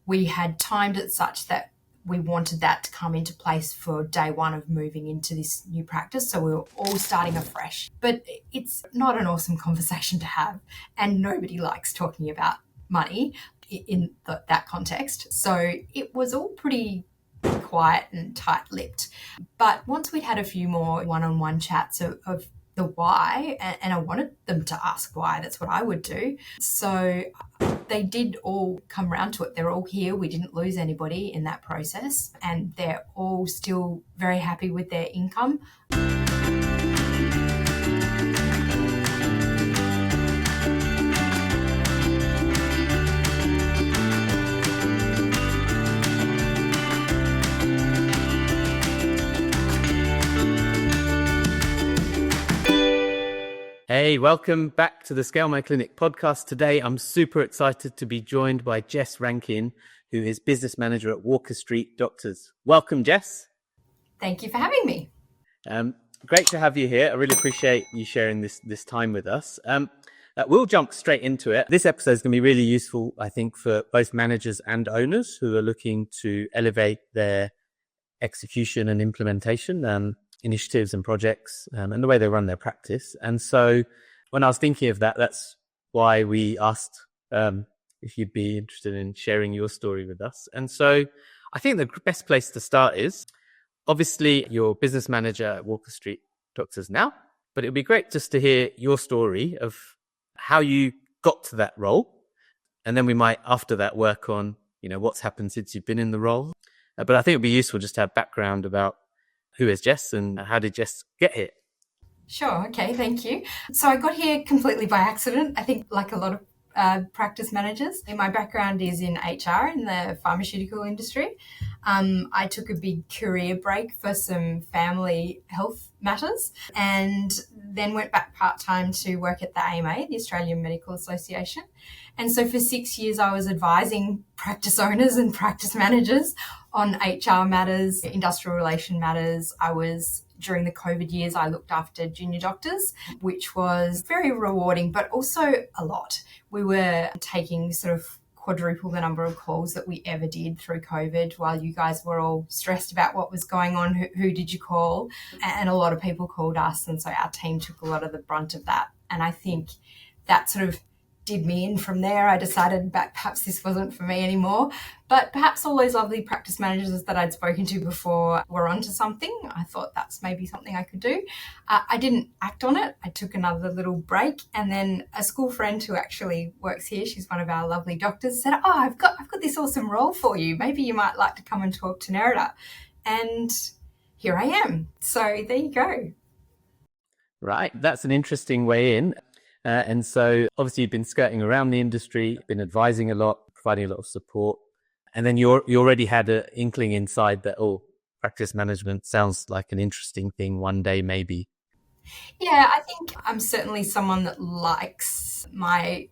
we had timed it such that we wanted that to come into place for day one of moving into this new practice. So we were all starting afresh. But it's not an awesome conversation to have, and nobody likes talking about money in that context. So it was all pretty quiet and tight-lipped. But once we'd had a few more one-on-one chats of the why, and I wanted them to ask why, that's what I would do. So they did all come round to it. They're all here. We didn't lose anybody in that process, and they're all still very happy with their income. Hey, welcome back to the Scale My Clinic podcast. Today, I'm super excited to be joined by Jess Rankin, who is business manager at Walker Street Doctors. Welcome, Jess. Thank you for having me. Great to have you here. I really appreciate you sharing this time with us. We'll jump straight into it. This episode is going to be really useful, I think, for both managers and owners who are looking to elevate their execution and implementation initiatives and projects and the way they run their practice. And so when I was thinking of that, that's why we asked if you'd be interested in sharing your story with us. And so I think the best place to start is, obviously, you're business manager at Walker Street Doctors now, but it would be great just to hear your story of how you got to that role. And then we might, after that, work on, what's happened since you've been in the role. But I think it would be useful just to have background about who is Jess and how did Jess get here? Sure. Okay. Thank you. So I got here completely by accident. I think like a lot of practice managers. My background is in HR in the pharmaceutical industry. I took a big career break for some family health matters and then went back part-time to work at the AMA, the Australian Medical Association. And so for 6 years, I was advising practice owners and practice managers on HR matters, industrial relation matters. During the COVID years, I looked after junior doctors, which was very rewarding, but also a lot. We were taking sort of quadruple the number of calls that we ever did through COVID while you guys were all stressed about what was going on, who did you call? And a lot of people called us. And so our team took a lot of the brunt of that. And I think that sort of did me in from there. I decided that perhaps this wasn't for me anymore, but perhaps all those lovely practice managers that I'd spoken to before were onto something. I thought that's maybe something I could do. I didn't act on it. I took another little break, and then a school friend who actually works here, she's one of our lovely doctors, said, I've got this awesome role for you. Maybe you might like to come and talk to Nerida. And here I am. So there you go. Right. That's an interesting way in. And so obviously you've been skirting around the industry, been advising a lot, providing a lot of support. And then you already had an inkling inside that, practice management sounds like an interesting thing one day, maybe. Yeah, I think I'm certainly someone that likes I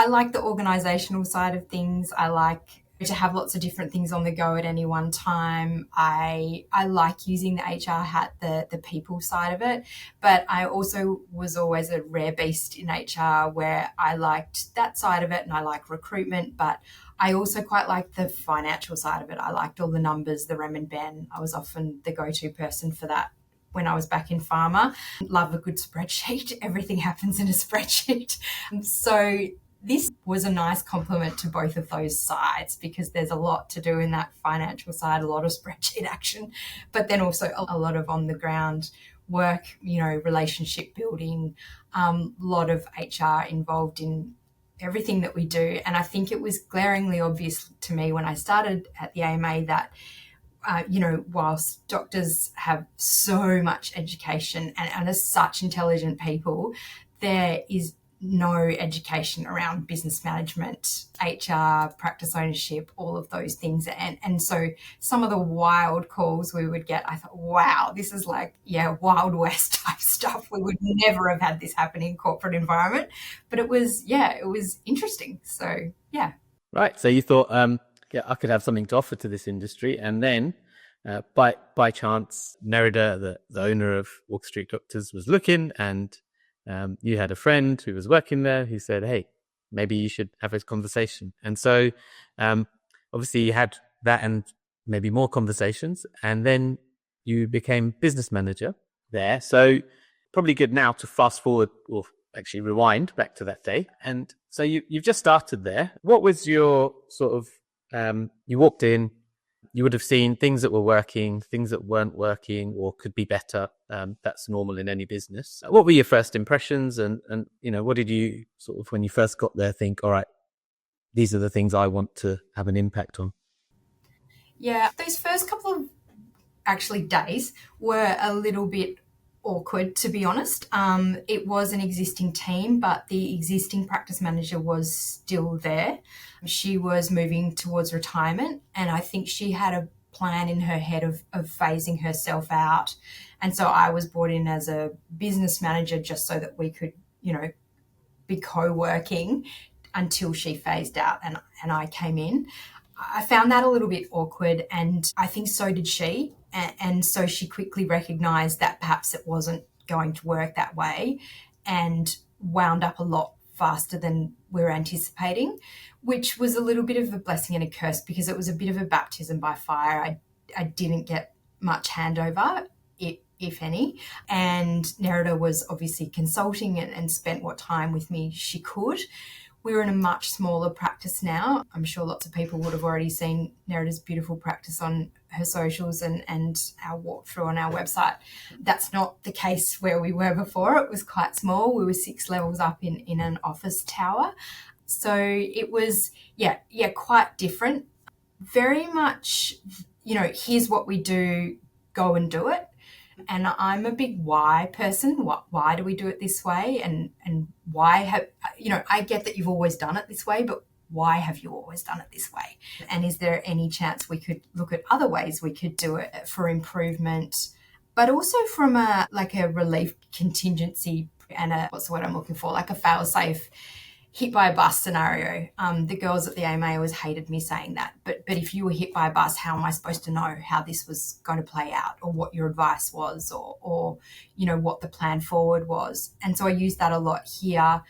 like the organizational side of things. I like to have lots of different things on the go at any one time. I like using the HR hat, the people side of it, but I also was always a rare beast in HR where I liked that side of it and I like recruitment, but I also quite liked the financial side of it. I liked all the numbers, the rem and ben. I was often the go-to person for that when I was back in pharma. Love a good spreadsheet. Everything happens in a spreadsheet. So this was a nice complement to both of those sides because there's a lot to do in that financial side, a lot of spreadsheet action, but then also a lot of on the ground work, relationship building, a lot of HR involved in everything that we do. And I think it was glaringly obvious to me when I started at the AMA that whilst doctors have so much education and are such intelligent people, there is no education around business management, HR, practice ownership, all of those things. And so some of the wild calls we would get, I thought, wow, this is like, Wild West type stuff. We would never have had this happen in corporate environment. But it was interesting. So, yeah. Right. So you thought, I could have something to offer to this industry. And then by chance, Nerida, the owner of Walker Street Doctors, was looking, and you had a friend who was working there who said, hey, maybe you should have a conversation. And so obviously you had that and maybe more conversations, and then you became business manager there. So probably good now to fast forward or actually rewind back to that day. And so you've just started there. What was your sort of, you walked in, you would have seen things that were working, things that weren't working or could be better. That's normal in any business. What were your first impressions? And what did you sort of, when you first got there, think, all right, these are the things I want to have an impact on? Yeah, those first couple of actually days were a little bit awkward, to be honest. It was an existing team, but the existing practice manager was still there. She was moving towards retirement, and I think she had a plan in her head of phasing herself out. And so I was brought in as a business manager just so that we could, be co-working until she phased out and I came in. I found that a little bit awkward, and I think so did she. And so she quickly recognised that perhaps it wasn't going to work that way and wound up a lot faster than we were anticipating, which was a little bit of a blessing and a curse because it was a bit of a baptism by fire. I didn't get much handover, if any, and Nerida was obviously consulting and spent what time with me she could. We're in a much smaller practice now. I'm sure lots of people would have already seen Nerida's beautiful practice on her socials and our walkthrough on our website. That's not the case where we were before. It was quite small. We were 6 levels up in an office tower. So it was, quite different. Very much, here's what we do, go and do it. And I'm a big why person. Why do we do it this way? And why have, I get that you've always done it this way, but why have you always done it this way? And is there any chance we could look at other ways we could do it for improvement, but also from a relief contingency and what's the word I'm looking for? Like a fail-safe hit by a bus scenario. The girls at the AMA always hated me saying that. But if you were hit by a bus, how am I supposed to know how this was going to play out, or what your advice was, or what the plan forward was? And so I use that a lot here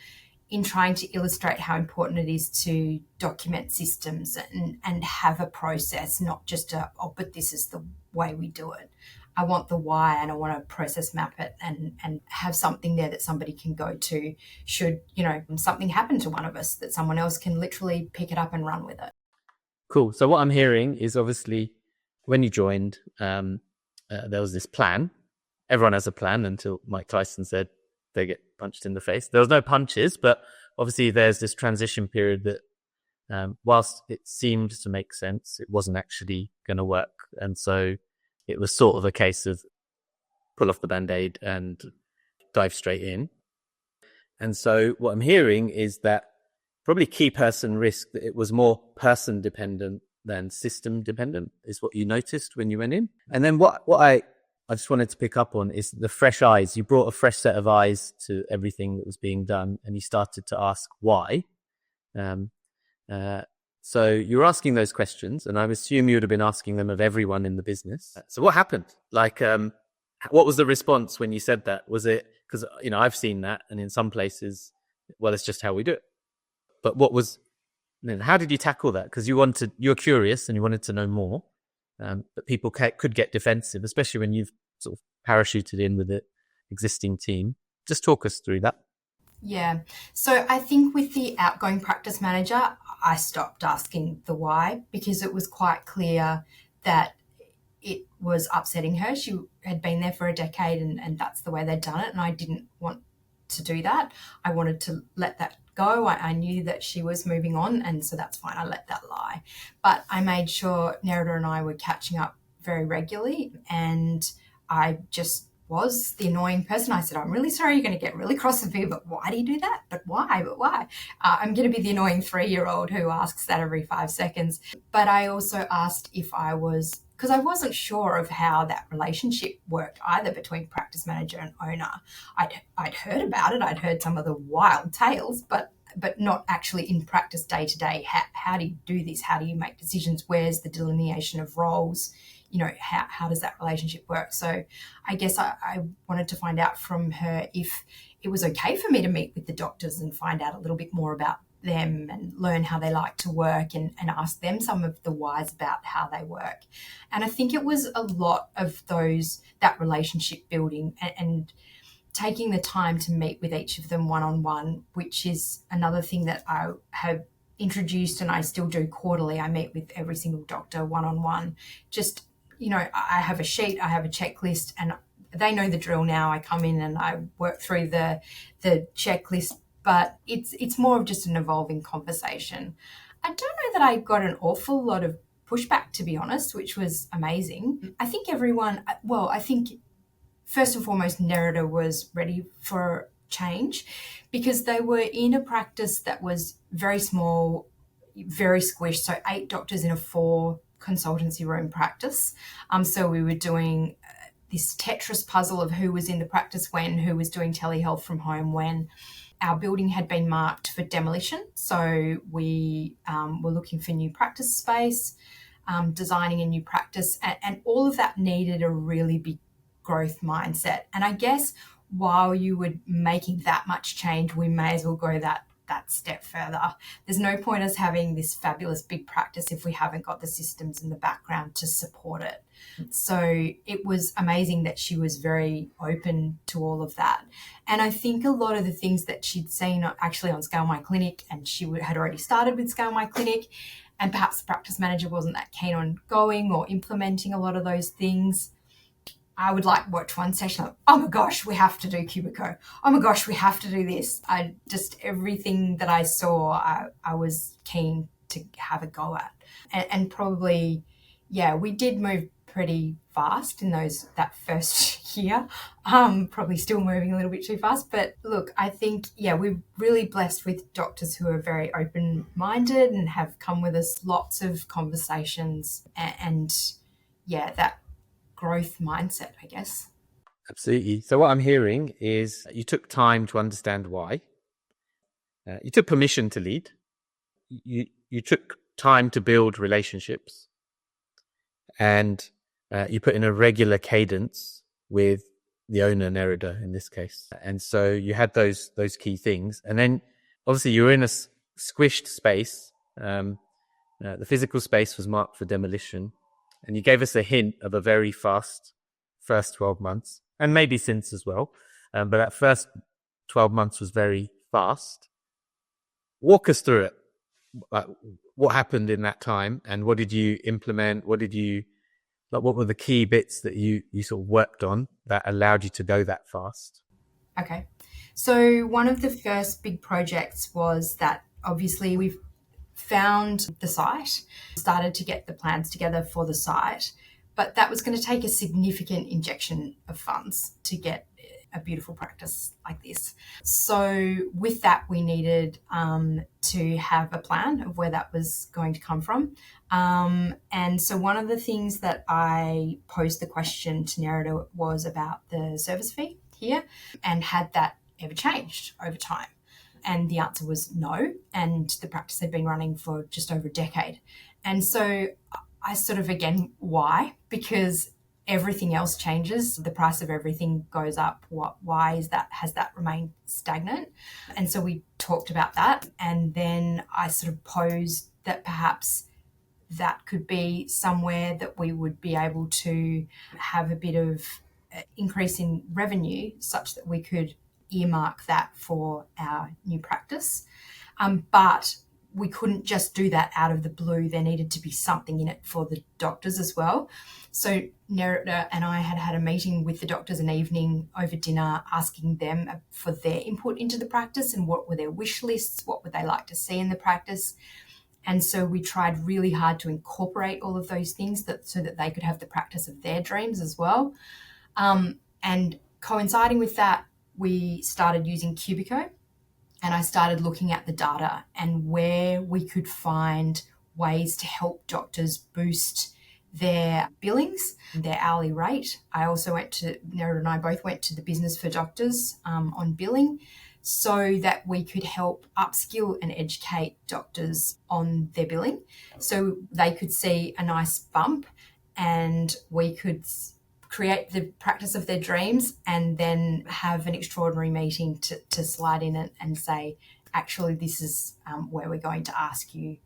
in trying to illustrate how important it is to document systems and have a process, not just but this is the way we do it. I want the why, and I want to process map it and have something there that somebody can go to should, something happen to one of us, that someone else can literally pick it up and run with it. Cool. So what I'm hearing is obviously when you joined, there was this plan. Everyone has a plan until Mike Tyson said they get punched in the face. There was no punches, but obviously there's this transition period that whilst it seemed to make sense, it wasn't actually going to work. And so it was sort of a case of pull off the Band-Aid and dive straight in. And so what I'm hearing is that probably key person risk, that it was more person dependent than system dependent, is what you noticed when you went in. And then what I just wanted to pick up on is the fresh eyes. You brought a fresh set of eyes to everything that was being done, and you started to ask why. So you were asking those questions, and I assume you would have been asking them of everyone in the business. So what happened? What was the response when you said that? Was it, because, I've seen that, and in some places, well, it's just how we do it. But how did you tackle that? Because you're curious and you wanted to know more, but people could get defensive, especially when you've sort of parachuted in with the existing team. Just talk us through that. Yeah. So I think with the outgoing practice manager, I stopped asking the why because it was quite clear that it was upsetting her. She had been there for a decade and that's the way they'd done it. And I didn't want to do that. I wanted to let that go. I knew that she was moving on, and so that's fine. I let that lie. But I made sure Nerida and I were catching up very regularly, and I just was the annoying person. I said, I'm really sorry, you're going to get really cross with me, but why do you do that? But why? I'm going to be the annoying 3-year-old who asks that every 5 seconds. But I also asked if I was, because I wasn't sure of how that relationship worked either between practice manager and owner. I'd heard about it. I'd heard some of the wild tales, but not actually in practice day to day. How do you do this? How do you make decisions? Where's the delineation of roles? How does that relationship work? So I guess I wanted to find out from her if it was okay for me to meet with the doctors and find out a little bit more about them and learn how they like to work and ask them some of the whys about how they work. And I think it was a lot of that relationship building and taking the time to meet with each of them one-on-one, which is another thing that I have introduced and I still do quarterly. I meet with every single doctor one-on-one. Just, I have a sheet, I have a checklist, and they know the drill now. I come in and I work through the checklist, but it's more of just an evolving conversation. I don't know that I got an awful lot of pushback, to be honest, which was amazing. I think first and foremost, Nerida was ready for change because they were in a practice that was very small, very squished. So 8 doctors in a 4 consultancy room practice. So we were doing this Tetris puzzle of who was in the practice when, who was doing telehealth from home when. Our building had been marked for demolition. So we were looking for new practice space, designing a new practice, and all of that needed a really big growth mindset. And I guess while you were making that much change, we may as well go that step further. There's no point us having this fabulous big practice if we haven't got the systems in the background to support it. So it was amazing that she was very open to all of that. And I think a lot of the things that she'd seen actually on Scale My Clinic, and she had already started with Scale My Clinic, and perhaps the practice manager wasn't that keen on going or implementing a lot of those things. I would watch one session like, oh my gosh, we have to do Cubico. Oh my gosh, we have to do this. Everything that I saw, I was keen to have a go at. And probably, we did move pretty fast in that first year. Probably still moving a little bit too fast. But look, I think, we're really blessed with doctors who are very open-minded and have come with us lots of conversations and that growth mindset, I guess. Absolutely. So what I'm hearing is you took time to understand why. You took permission to lead. You took time to build relationships, and you put in a regular cadence with the owner, Nerida, in this case. And so you had those key things, and then obviously you were in a squished space. The physical space was marked for demolition. And you gave us a hint of a very fast first 12 months, and maybe since as well. But that first 12 months was very fast. Walk us through it. What happened in that time, and what did you implement? What were the key bits that you sort of worked on that allowed you to go that fast? Okay. So one of the first big projects was that obviously we've found the site, started to get the plans together for the site, but that was going to take a significant injection of funds to get a beautiful practice like this. So with that, we needed to have a plan of where that was going to come from. And so one of the things that I posed the question to Nerida was about the service fee here, and had that ever changed over time? And the answer was no. And the practice had been running for just over a decade. And so I sort of, again, why? Because everything else changes. The price of everything goes up. Why is that? Has that remained stagnant? And so we talked about that. And then I sort of posed that perhaps that could be somewhere that we would be able to have a bit of increase in revenue such that we could earmark that for our new practice. But we couldn't just do that out of the blue. There needed to be something in it for the doctors as well. So Nerida and I had a meeting with the doctors an evening over dinner, asking them for their input into the practice and what were their wish lists, what would they like to see in the practice. And so we tried really hard to incorporate all of those things so that they could have the practice of their dreams as well. And coinciding with that, we started using Cubico, and I started looking at the data and where we could find ways to help doctors boost their billings, their hourly rate. Nerida and I both went to the Business for Doctors on billing so that we could help upskill and educate doctors on their billing so they could see a nice bump and we could create the practice of their dreams and then have an extraordinary meeting to slide in and say, actually, this is where we're going to ask you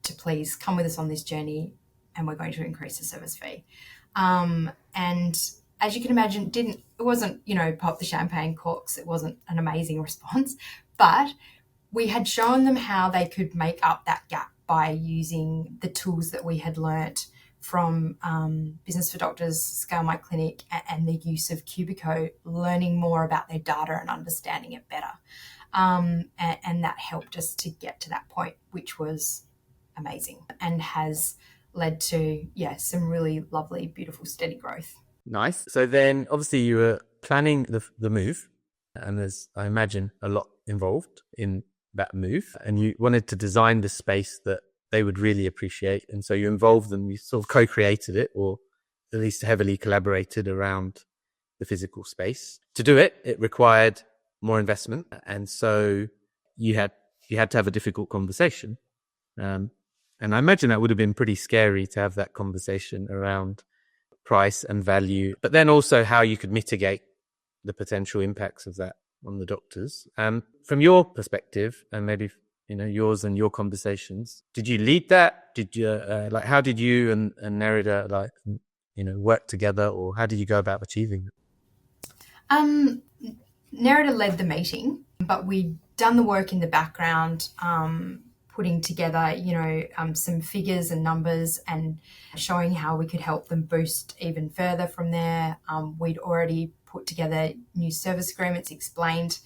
to please come with us on this journey, and we're going to increase the service fee. And as you can imagine, it wasn't, pop the champagne corks. It wasn't an amazing response, but we had shown them how they could make up that gap by using the tools that we had learnt from Business for Doctors, Scale My Clinic, and the use of Cubico, learning more about their data and understanding it better. And that helped us to get to that point, which was amazing and has led to, some really lovely, beautiful, steady growth. Nice. So then obviously you were planning the move, and there's, I imagine, a lot involved in that move, and you wanted to design the space that they would really appreciate. And so you involved them, you sort of co-created it, or at least heavily collaborated around the physical space. To do it, it required more investment. And so you had to have a difficult conversation. And I imagine that would have been pretty scary to have that conversation around price and value, but then also how you could mitigate the potential impacts of that on the doctors. From your perspective, and maybe yours and your conversations, did you lead that? Did you how did you and Nerida work together, or how did you go about achieving it? Nerida led the meeting, but we'd done the work in the background, putting together, some figures and numbers and showing how we could help them boost even further from there. We'd already put together new service agreements, explained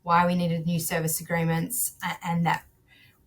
why we needed new service agreements, and that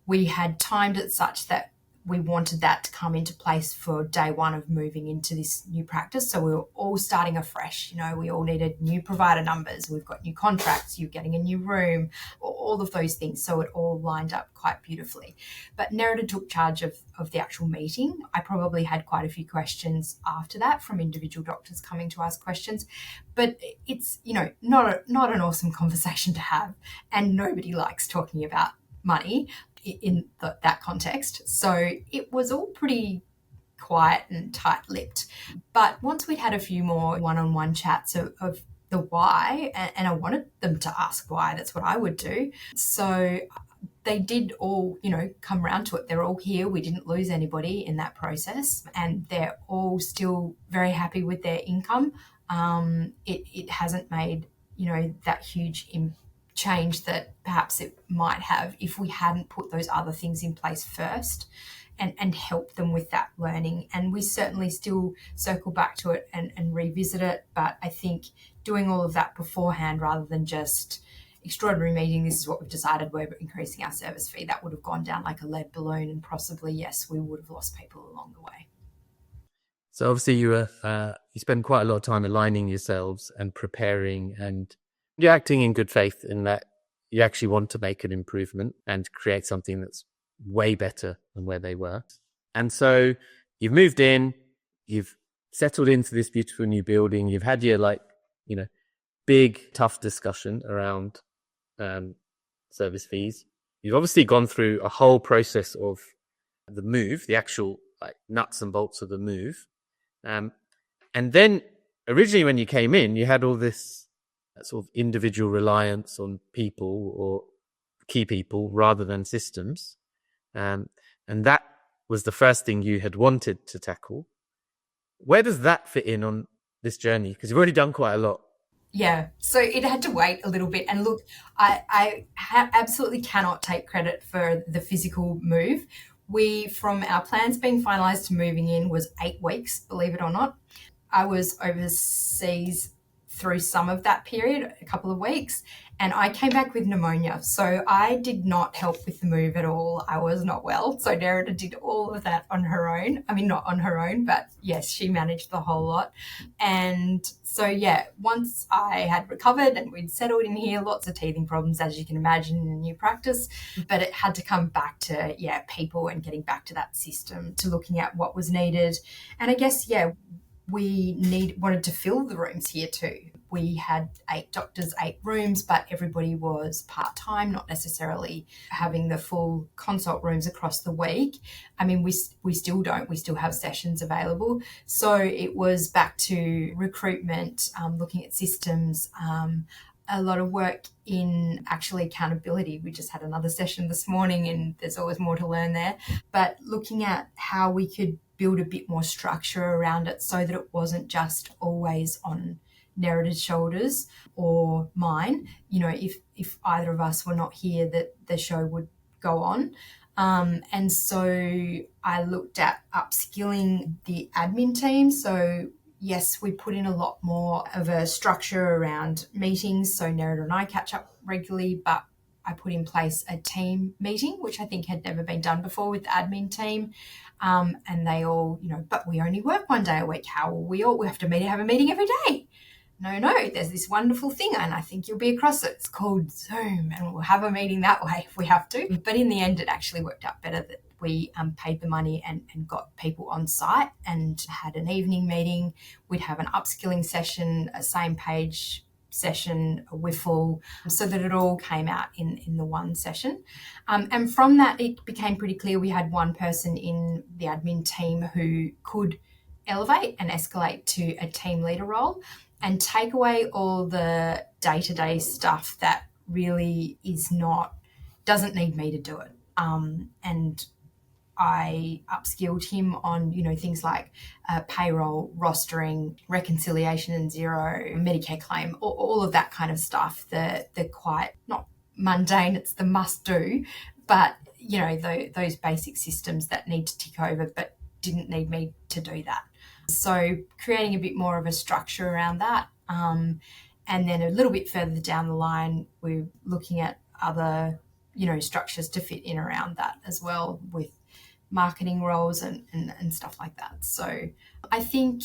we had timed it such that we wanted that to come into place for day one of moving into this new practice. So we were all starting afresh. We all needed new provider numbers. We've got new contracts. You're getting a new room, all of those things. So it all lined up quite beautifully. But Nerida took charge of the actual meeting. I probably had quite a few questions after that from individual doctors coming to ask questions. But it's, not an awesome conversation to have. And nobody likes talking about money in that context. So it was all pretty quiet and tight-lipped. But once we'd had a few more one-on-one chats of the why, and I wanted them to ask why, that's what I would do. So they did all, come around to it. They're all here. We didn't lose anybody in that process, and they're all still very happy with their income. It hasn't made, that huge change that perhaps it might have if we hadn't put those other things in place first and help them with that learning. And we certainly still circle back to it and revisit it. But I think doing all of that beforehand rather than just extraordinary meeting, this is what we've decided, we're increasing our service fee, that would have gone down like a lead balloon, and possibly, yes, we would have lost people along the way. So obviously you spend quite a lot of time aligning yourselves and preparing, and you're acting in good faith in that you actually want to make an improvement and create something that's way better than where they were. And so you've moved in, you've settled into this beautiful new building, you've had your big, tough discussion around service fees. You've obviously gone through a whole process of the move, the actual nuts and bolts of the move. And then originally when you came in, you had all this sort of individual reliance on people or key people rather than systems. And that was the first thing you had wanted to tackle. Where does that fit in on this journey? Because you've already done quite a lot. Yeah, so it had to wait a little bit. And look, I absolutely cannot take credit for the physical move. From our plans being finalised to moving in was 8 weeks, believe it or not. I was overseas through some of that period, a couple of weeks, and I came back with pneumonia. So I did not help with the move at all. I was not well. So Nerida did all of that on her own. I mean, not on her own, but yes, she managed the whole lot. And so, once I had recovered and we'd settled in here, lots of teething problems, as you can imagine, in a new practice, but it had to come back to, people and getting back to that system, to looking at what was needed. And I guess, we wanted to fill the rooms here too. We had 8 doctors, 8 rooms, but everybody was part-time, not necessarily having the full consult rooms across the week. I mean, we still don't. We still have sessions available. So it was back to recruitment, looking at systems, a lot of work in actually accountability. We just had another session this morning, and there's always more to learn there. But looking at how we could build a bit more structure around it so that it wasn't just always on Nereda's shoulders or mine. You know, if either of us were not here, that the show would go on. And so I looked at upskilling the admin team. So yes, we put in a lot more of a structure around meetings. So Nerida and I catch up regularly, but I put in place a team meeting, which I think had never been done before with the admin team. And they all, you know, but we only work one day a week. How will we have to have a meeting every day? No, there's this wonderful thing, and I think you'll be across it. It's called Zoom, and we'll have a meeting that way if we have to. But in the end, it actually worked out better that we paid the money and got people on site and had an evening meeting. We'd have an upskilling session, a same page session, a whiffle, so that it all came out in the one session. And from that, it became pretty clear we had one person in the admin team who could elevate and escalate to a team leader role and take away all the day-to-day stuff that really doesn't need me to do it. And I upskilled him on, you know, things like payroll, rostering, reconciliation and zero, Medicare claim, all of that kind of stuff. They're quite not mundane, it's the must do, but, you know, those basic systems that need to tick over but didn't need me to do that. So creating a bit more of a structure around that. And then a little bit further down the line, we're looking at other, you know, structures to fit in around that as well, with marketing roles and stuff like that. So I think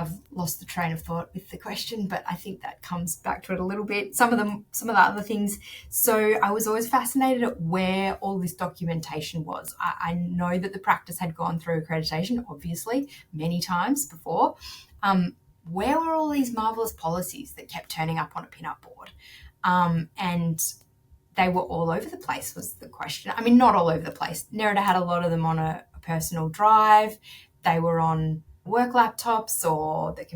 I've lost the train of thought with the question, but I think that comes back to it a little bit. Some of the other things. So I was always fascinated at where all this documentation was. I know that the practice had gone through accreditation, obviously, many times before. Where were all these marvelous policies that kept turning up on a pin-up board? And they were all over the place was the question. I mean, not all over the place. Nerida had a lot of them on a personal drive. They were on work laptops or the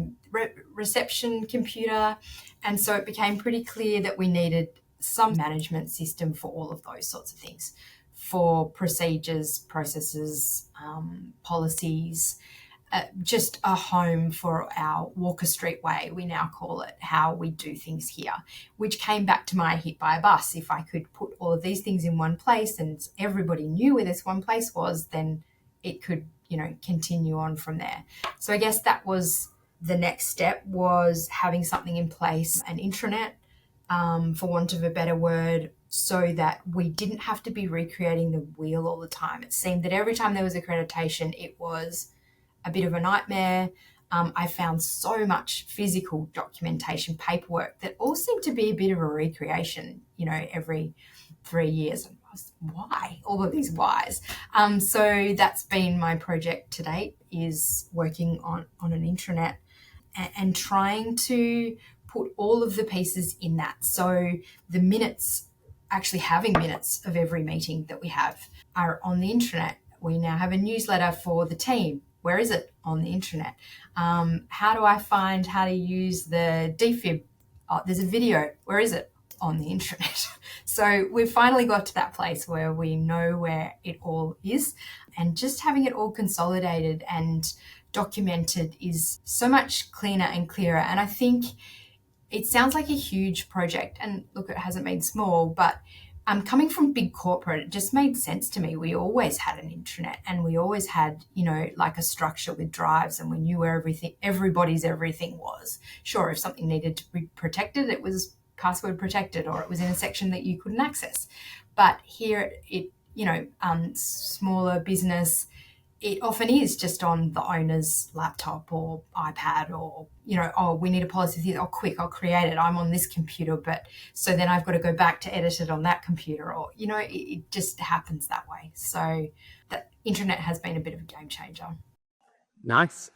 reception computer. And so it became pretty clear that we needed some management system for all of those sorts of things, for procedures, processes, policies, just a home for our Walker Street way, we now call it, how we do things here, which came back to my hit by a bus. If I could put all of these things in one place and everybody knew where this one place was, then it could, you know, continue on from there. So I guess that was the next step, was having something in place, an intranet, for want of a better word, so that we didn't have to be recreating the wheel all the time. It seemed that every time there was accreditation, it was a bit of a nightmare. I found so much physical documentation, paperwork, that all seemed to be a bit of a recreation, you know, every 3 years. Why? All of these whys. So that's been my project to date, is working on an intranet and trying to put all of the pieces in that. So the minutes, actually having minutes of every meeting that we have, are on the intranet. We now have a newsletter for the team. Where is it? On the intranet. How do I find how to use the defib? Oh, there's a video. Where is it? On the intranet. So we've finally got to that place where we know where it all is, and just having it all consolidated and documented is so much cleaner and clearer. And I think it sounds like a huge project, and look, it hasn't been small, but coming from big corporate, it just made sense to me. We always had an intranet, and we always had, you know, like a structure with drives, and we knew where everybody's everything was. Sure, if something needed to be protected, it was password protected, or it was in a section that you couldn't access. But here, it you know, smaller business, it often is just on the owner's laptop or iPad, or, you know, oh, we need a policy here. Oh, quick, I'll create it. I'm on this computer, but so then I've got to go back to edit it on that computer, or, you know, it just happens that way. So the internet has been a bit of a game changer. Nice.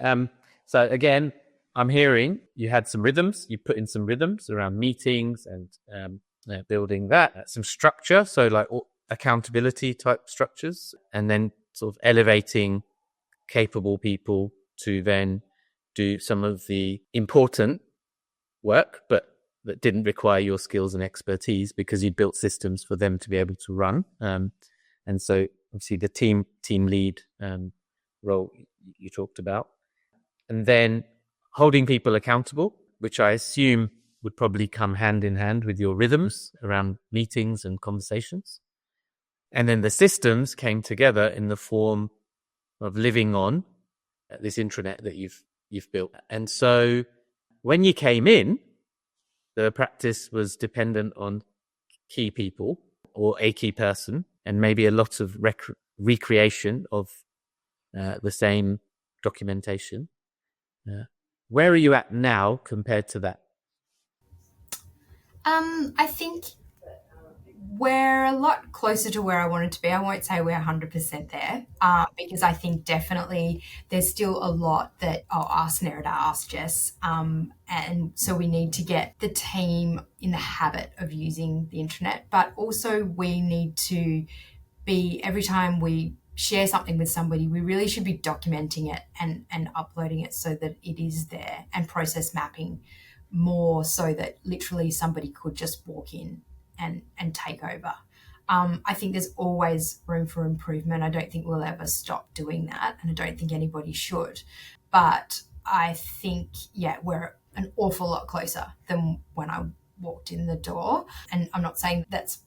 So again, I'm hearing you had some rhythms. You put in some rhythms around meetings and building that, some structure. So like accountability type structures, and then sort of elevating capable people to then do some of the important work, but that didn't require your skills and expertise because you'd built systems for them to be able to run. And so obviously the team lead role you talked about. And then holding people accountable, which I assume would probably come hand in hand with your rhythms around meetings and conversations. And then the systems came together in the form of living on this intranet that you've built. And so when you came in, the practice was dependent on key people or a key person, and maybe a lot of recreation of the same documentation. Where are you at now compared to that? I think we're a lot closer to where I wanted to be. I won't say we're 100% there because I think definitely there's still a lot that I'll ask Nerida, ask Jess. And so we need to get the team in the habit of using the internet, but also we need to be, every time we share something with somebody, we really should be documenting it and uploading it so that it is there, and process mapping more so that literally somebody could just walk in and take over. I think there's always room for improvement. I don't think we'll ever stop doing that, and I don't think anybody should. But I think, yeah, we're an awful lot closer than when I walked in the door. And I'm not saying that's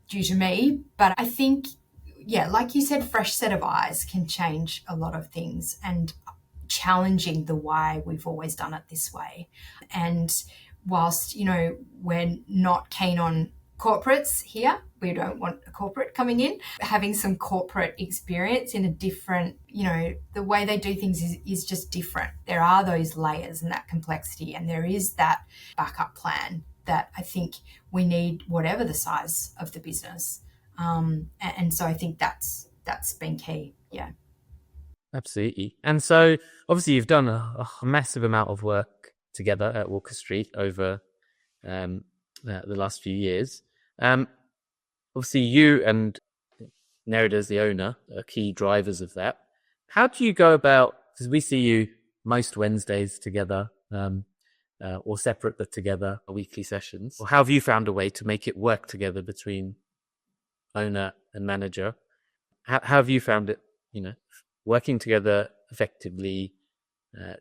due to me, but I think, yeah, like you said, fresh set of eyes can change a lot of things, and challenging the why we've always done it this way. And whilst, we're not keen on corporates here, we don't want a corporate coming in, having some corporate experience in a different, the way they do things is just different. There are those layers and that complexity, and there is that backup plan that I think we need, whatever the size of the business. And so I think that's been key. Yeah. Absolutely. And so obviously you've done a massive amount of work together at Walker Street over the last few years. Obviously you and Nerida as the owner are key drivers of that. How do you go about, because we see you most Wednesdays together, or separate but together, weekly sessions. Or how have you found a way to make it work together between owner and manager? How have you found it, working together effectively,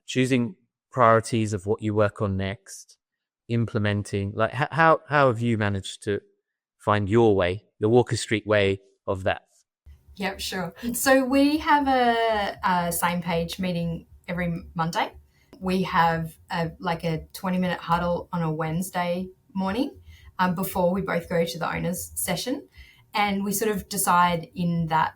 choosing priorities of what you work on next, implementing, like how have you managed to find your way, the Walker Street way of that? Yep, sure. So we have a same page meeting every Monday. We have a 20-minute huddle on a Wednesday morning before we both go to the owners session. And we sort of decide in that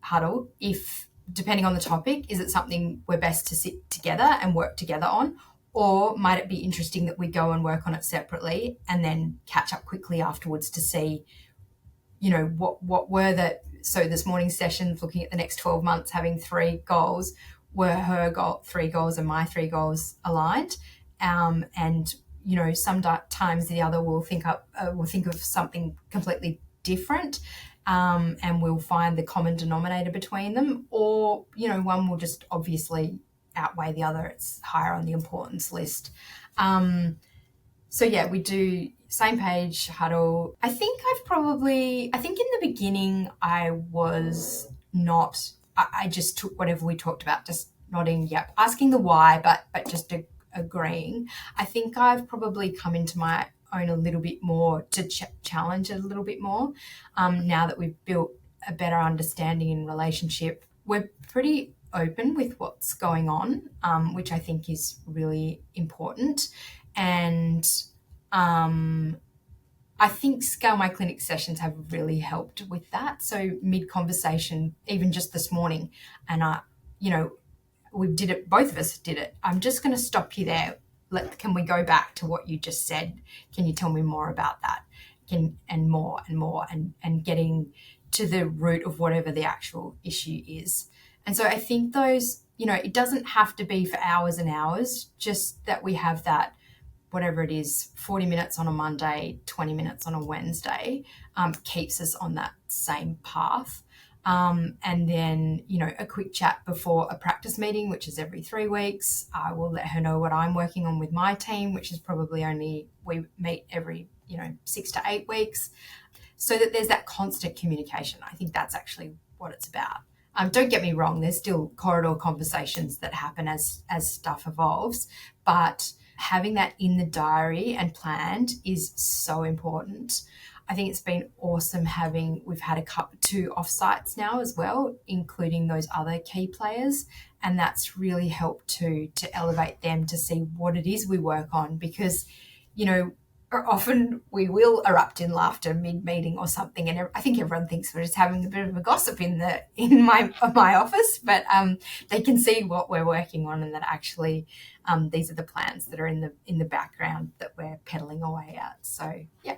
huddle if, depending on the topic, is it something we're best to sit together and work together on, or might it be interesting that we go and work on it separately and then catch up quickly afterwards to see, what were the, so this morning's session, looking at the next 12 months, having 3 goals, were her 3 goals and my 3 goals aligned? And, sometimes the other will think of something completely different, and we'll find the common denominator between them, or, one will just obviously outweigh the other. It's higher on the importance list. So yeah, we do same page huddle. I think in the beginning I was not, I just took whatever we talked about, just nodding, yep, asking the why, but just agreeing. I think I've probably come into my own a little bit more to challenge it a little bit more. Now that we've built a better understanding in relationship, we're pretty open with what's going on, which I think is really important. And I think Scale My Clinic sessions have really helped with that. So mid-conversation, even just this morning, and we did it, both of us did it. I'm just going to stop you there. Can we go back to what you just said? Can you tell me more about that? And more and getting to the root of whatever the actual issue is. And so I think those, it doesn't have to be for hours and hours, just that we have that, whatever it is, 40 minutes on a Monday, 20 minutes on a Wednesday, keeps us on that same path. And then, a quick chat before a practice meeting, which is every 3 weeks. I will let her know what I'm working on with my team, which is probably only, we meet every, 6 to 8 weeks, so that there's that constant communication. I think that's actually what it's about. Don't get me wrong, there's still corridor conversations that happen as stuff evolves, but having that in the diary and planned is so important. I think it's been awesome we've had two offsites now as well, including those other key players. And that's really helped to elevate them to see what it is we work on, because, often we will erupt in laughter mid-meeting or something, and I think everyone thinks we're just having a bit of a gossip in my office, but they can see what we're working on, and that actually these are the plans that are in the background that we're pedaling away at. So yeah.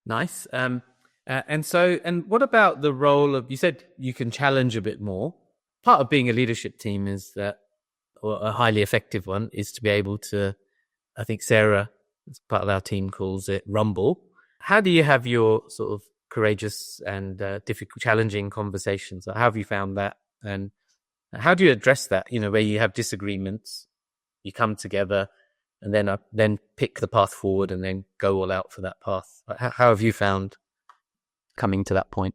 Nice. And what about the role of, you said you can challenge a bit more. Part of being a leadership team is that, or a highly effective one, is to be able to, I think Sarah, as part of our team, calls it rumble. How do you have your sort of courageous and difficult, challenging conversations? How have you found that? And how do you address that? Where you have disagreements, you come together, and then pick the path forward and then go all out for that path. How have you found coming to that point?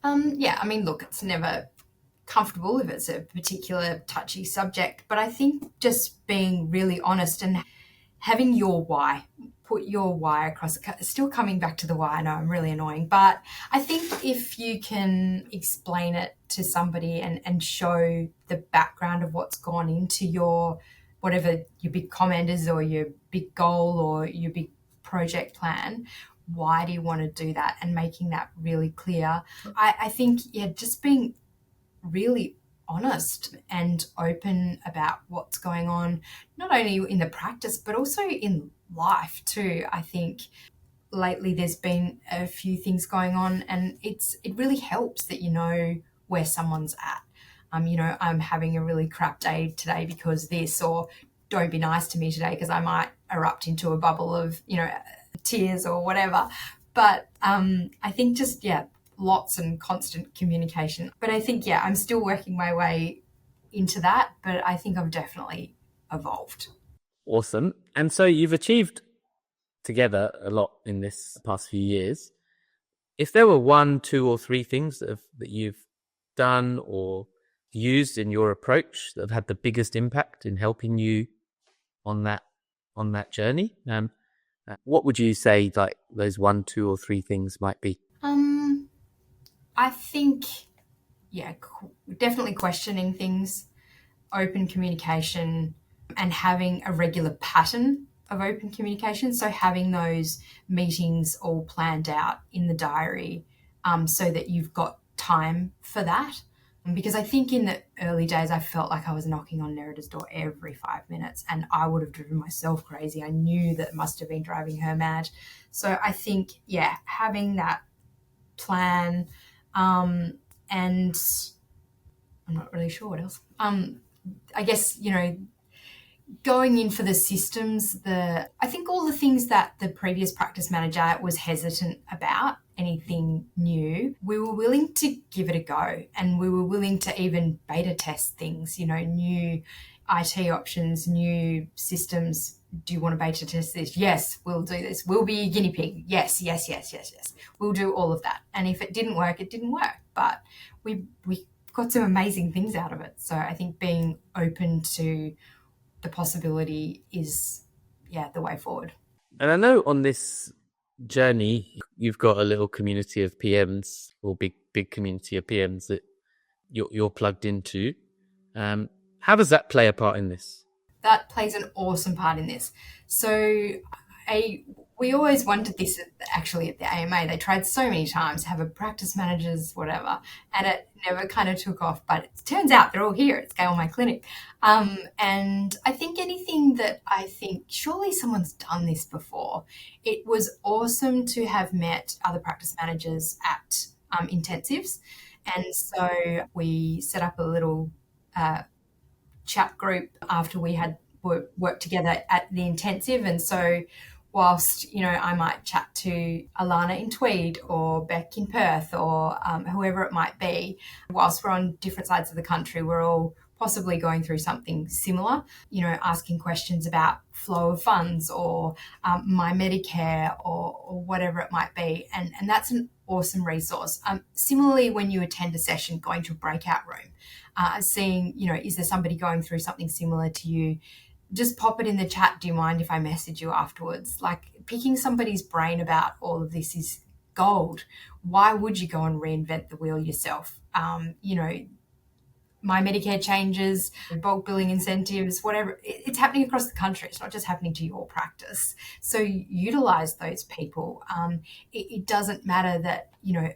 Yeah, I mean, look, it's never comfortable if it's a particular touchy subject, but I think just being really honest and having your why, put your why across. Still coming back to the why, I know I'm really annoying, but I think if you can explain it to somebody and show the background of what's gone into your, whatever your big comment is, or your big goal, or your big project plan, why do you want to do that, and making that really clear. I think, just being really honest and open about what's going on, not only in the practice, but also in life too. I think lately there's been a few things going on, and it really helps that you know where someone's at. I'm having a really crap day today because this, or don't be nice to me today because I might erupt into a bubble of, tears or whatever. But I think just, lots and constant communication. But I think, I'm still working my way into that, but I think I've definitely evolved. Awesome. And so you've achieved together a lot in this past few years. If there were 1, 2, or 3 things that you've done or used in your approach that have had the biggest impact in helping you on that journey, what would you say like those 1, 2, or 3 things might be? I think, definitely questioning things, open communication, and having a regular pattern of open communication. So having those meetings all planned out in the diary, so that you've got time for that. Because I think in the early days, I felt like I was knocking on Nerida's door every 5 minutes, and I would have driven myself crazy. I knew that it must have been driving her mad. So I think, having that plan, and I'm not really sure what else. I guess, going in for the systems, I think all the things that the previous practice manager was hesitant about, anything new, we were willing to give it a go, and we were willing to even beta test things, new IT options, new systems. Do you want to beta test this? Yes, we'll do this. We'll be a guinea pig. Yes. We'll do all of that. And if it didn't work, it didn't work. But we got some amazing things out of it. So I think being open to the possibility is, the way forward. And I know on this journey, you've got a little community of PMs, or big community of PMs that you're plugged into. How does that play a part in this? That plays an awesome part in this. So we always wondered this actually at the AMA. They tried so many times to have a practice managers, whatever, and it never kind of took off. But it turns out they're all here at Scale My Clinic. And I think anything that I think, surely someone's done this before. It was awesome to have met other practice managers at intensives. And so we set up a little chat group after we had worked together at the intensive. And so whilst, I might chat to Alana in Tweed or Beck in Perth or whoever it might be, whilst we're on different sides of the country, we're all possibly going through something similar, asking questions about flow of funds or my Medicare or whatever it might be. And that's an awesome resource. Similarly, when you attend a session, going to a breakout room, seeing, is there somebody going through something similar to you? Just pop it in the chat. Do you mind if I message you afterwards? Like, picking somebody's brain about all of this is gold. Why would you go and reinvent the wheel yourself? My Medicare changes, bulk billing incentives, whatever, it's happening across the country. It's not just happening to your practice. So utilize those people. It doesn't matter that,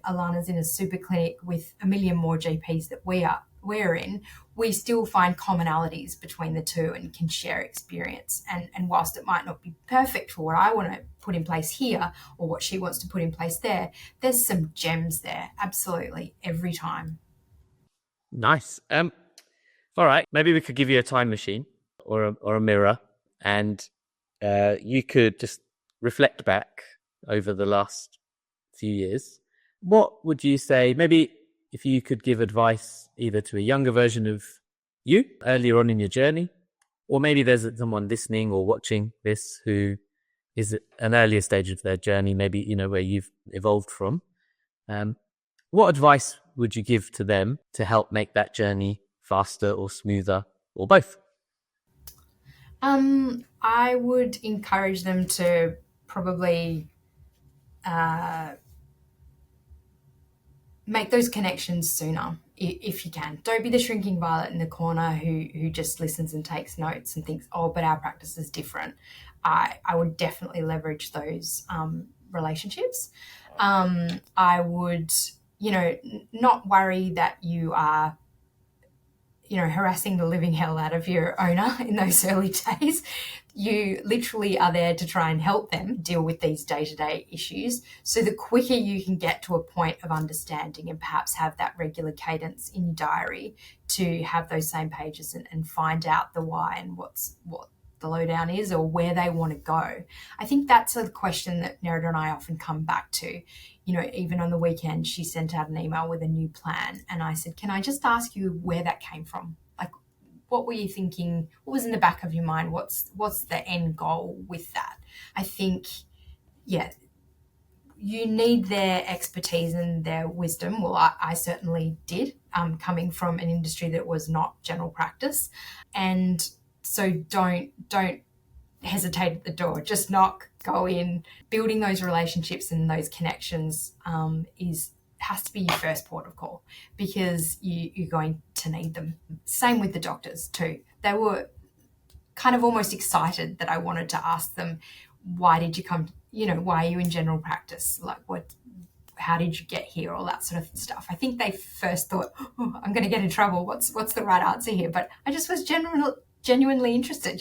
Alana's in a super clinic with a million more GPs that we're in. We still find commonalities between the two and can share experience. And whilst it might not be perfect for what I want to put in place here or what she wants to put in place there, there's some gems there, absolutely, every time. Nice. All right. Maybe we could give you a time machine or a mirror, and you could just reflect back over the last few years. What would you say? Maybe if you could give advice either to a younger version of you earlier on in your journey, or maybe there's someone listening or watching this who is at an earlier stage of their journey, maybe where you've evolved from. What advice would you give to them to help make that journey faster or smoother or both? I would encourage them to probably make those connections sooner if you can. Don't be the shrinking violet in the corner who just listens and takes notes and thinks, oh, but our practice is different. I would definitely leverage those relationships. I would not worry that you are, harassing the living hell out of your owner in those early days. You literally are there to try and help them deal with these day-to-day issues. So the quicker you can get to a point of understanding and perhaps have that regular cadence in your diary to have those same pages and find out the why and what the lowdown is or where they want to go. I think that's a question that Nerida and I often come back to. Even on the weekend, she sent out an email with a new plan. And I said, can I just ask you where that came from? Like, what were you thinking? What was in the back of your mind? What's the end goal with that? I think, you need their expertise and their wisdom. Well, I certainly did, coming from an industry that was not general practice. And so don't hesitate at the door. Just knock, go in. Building those relationships and those connections has to be your first port of call because you're going to need them. Same with the doctors too. They were kind of almost excited that I wanted to ask them, why did you come, why are you in general practice? Like how did you get here? All that sort of stuff. I think they first thought, oh, I'm going to get in trouble. What's the right answer here? But I just was genuinely interested,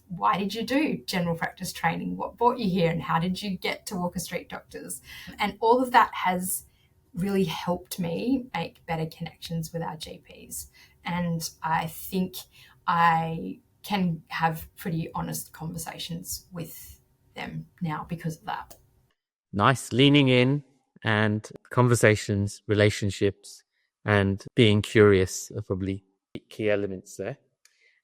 why did you do general practice training? What brought you here and how did you get to Walker Street Doctors? And all of that has really helped me make better connections with our GPs. And I think I can have pretty honest conversations with them now because of that. Nice. Leaning in and conversations, relationships, and being curious are probably key elements there.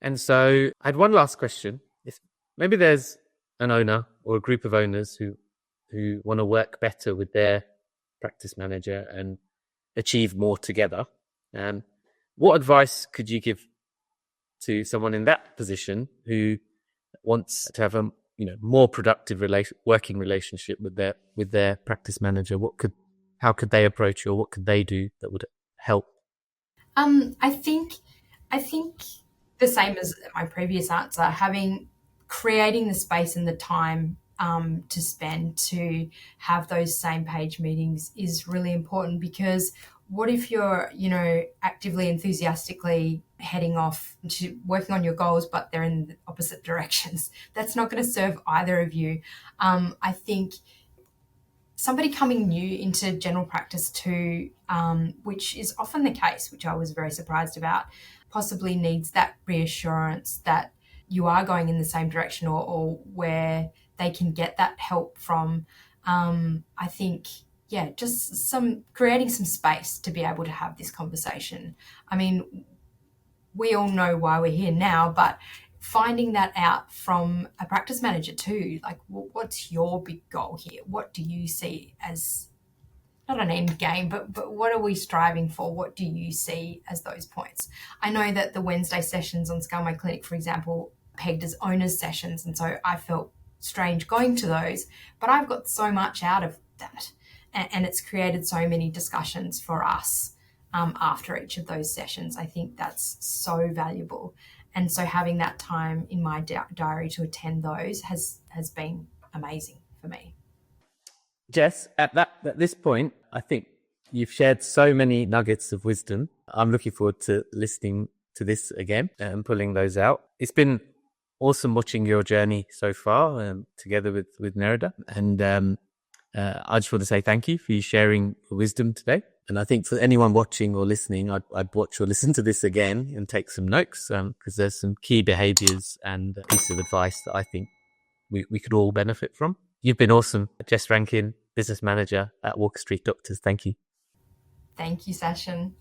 And so I had one last question. If maybe there's an owner or a group of owners who want to work better with their practice manager and achieve more together, what advice could you give to someone in that position who wants to have a more productive working relationship with their practice manager? How could they approach you, or what could they do that would help? I think the same as my previous answer, creating the space and the time to spend to have those same page meetings is really important, because what if you're, actively, enthusiastically heading off to working on your goals, but they're in the opposite directions? That's not going to serve either of you. I think somebody coming new into general practice too, which is often the case, which I was very surprised about, possibly needs that reassurance that you are going in the same direction or where they can get that help from. I think, yeah, just creating some space to be able to have this conversation. I mean, we all know why we're here now, but finding that out from a practice manager too, like what's your big goal here? What do you see as not an end game, but what are we striving for? What do you see as those points? I know that the Wednesday sessions on Scale My Clinic, for example, pegged as owners sessions, and so I felt strange going to those, but I've got so much out of that, and it's created so many discussions for us after each of those sessions. I think that's so valuable, and so having that time in my diary to attend those has been amazing for me. Jess, at this point, I think you've shared so many nuggets of wisdom. I'm looking forward to listening to this again and pulling those out. It's been awesome watching your journey so far together with Nerida. And I just want to say thank you for you sharing your wisdom today. And I think for anyone watching or listening, I'd watch or listen to this again and take some notes because there's some key behaviors and pieces of advice that I think we could all benefit from. You've been awesome. Jess Rankin, business manager at Walker Street Doctors. Thank you. Thank you, Sachin.